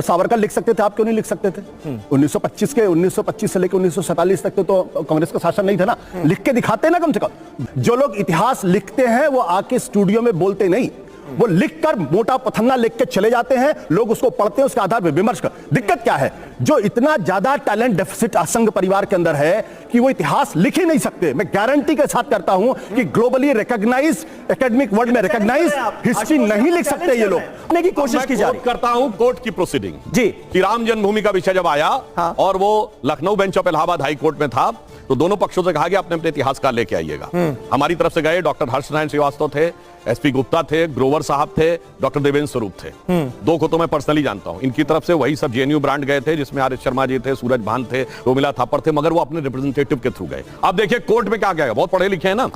सावरकर लिख सकते थे, आप क्यों नहीं लिख सकते थे? 1925 से लेकर 1947 तक तो कांग्रेस का शासन नहीं था ना। लिख के दिखाते ना कम से कम। जो लोग इतिहास लिखते हैं वो आके स्टूडियो में बोलते नहीं, वो लिखकर मोटा पथन्ना लिख के चले जाते हैं, लोग उसको पढ़ते हैं, उसके आधार पर विमर्श कर। दिक्कत क्या है, जो इतना ज्यादा टैलेंट डेफिसिट असंघ परिवार के अंदर है कि वो इतिहास लिख ही नहीं सकते। मैं गारंटी के साथ करता हूं कि ग्लोबली रिकॉग्नाइज, एकेडमिक वर्ल्ड में रिकॉग्नाइज हिस्ट्री नहीं लिख सकते ये लोग। की कोशिश की जा रही करता हूं कोर्ट की प्रोसीडिंग जी, कि राम जन्मभूमि का विषय जब आया और वो Lucknow bench of Allahabad high court में था, तो दोनों पक्षों से कहा गया अपने अपने इतिहासकार लेके आइएगा। हमारी तरफ से गए डॉक्टर हर्षनारायण श्रीवास्तव थे, एसपी गुप्ता थे, ग्रोवर साहब थे, डॉक्टर देवेंद्र स्वरूप थे। दो को तो मैं पर्सनली जानता हूं। इनकी तरफ से वही सब जेएनयू ब्रांड गए थे, जिसमें आर एस शर्मा जी थे, सूरज भान थे, रोमिला थापर थे, मगर वो अपने रिप्रेजेंटेटिव के थ्रू गए। अब देखिए कोर्ट में क्या गया, बहुत पढ़े लिखे हैं ना।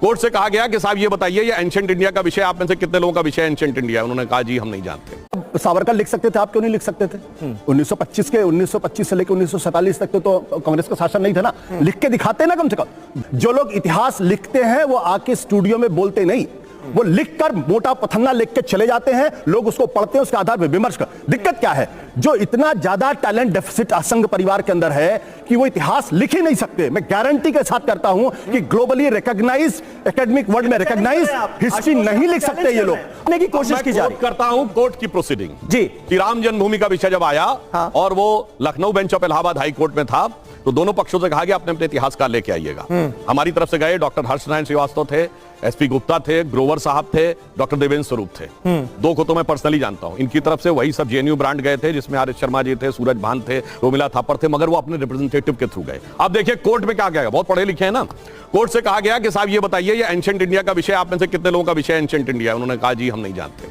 कोर्ट से कहा गया कि साहब ये बताइए, ये एंशिएंट इंडिया का विषय आप में से कितने लोगों का विषय एंशिएंट इंडिया? उन्होंने कहा जी हम नहीं जानते। सावरकर लिख सकते थे, आप क्यों नहीं लिख सकते थे? 1925 से लेकर 1947 तक तो कांग्रेस का शासन नहीं था ना। लिख के दिखाते ना कम से कम। जो लोग इतिहास लिखते हैं वो आके स्टूडियो में बोलते नहीं, वो लिखकर मोटा पथन्ना लिख के चले जाते हैं, लोग उसको पढ़ते हैं, उसके आधार पर विमर्श कर। दिक्कत क्या है, जो इतना ज्यादा टैलेंट डेफिसिट असंघ परिवार के अंदर है कि वो इतिहास लिख ही नहीं सकते। मैं गारंटी के साथ करता हूं कि ग्लोबली रिकॉग्नाइज, एकेडमिक वर्ल्ड में रिकॉग्नाइज हिस्ट्री नहीं लिख सकते ये लोग। की कोशिश की जा रही करता हूं कोर्ट की प्रोसीडिंग जी, कि राम जन्मभूमि का विषय जब आया और वो Lucknow bench of Allahabad high court में था, तो दोनों पक्षों से कहा गया अपने अपने इतिहासकार लेके आइएगा। हमारी तरफ से गए डॉक्टर हर्षनारायण श्रीवास्तव थे, एसपी गुप्ता थे, ग्रोवर साहब थे, डॉक्टर देवेंद्र स्वरूप थे। दो को तो मैं पर्सनली जानता हूं। इनकी तरफ से वही सब जेएनयू ब्रांड गए थे, जिसमें आर एस शर्मा जी थे, सूरज भान थे, रोमिला थापर थे, मगर वो अपने रिप्रेजेंटेटिव के थ्रू गए। अब देखिए कोर्ट में क्या गया, बहुत पढ़े लिखे हैं ना। कोर्ट से कहा गया कि साहब ये बताइए, ये एंशिएंट इंडिया का विषय आप में से कितने लोगों का विषय एंशिएंट इंडिया? उन्होंने कहा जी हम नहीं जानते।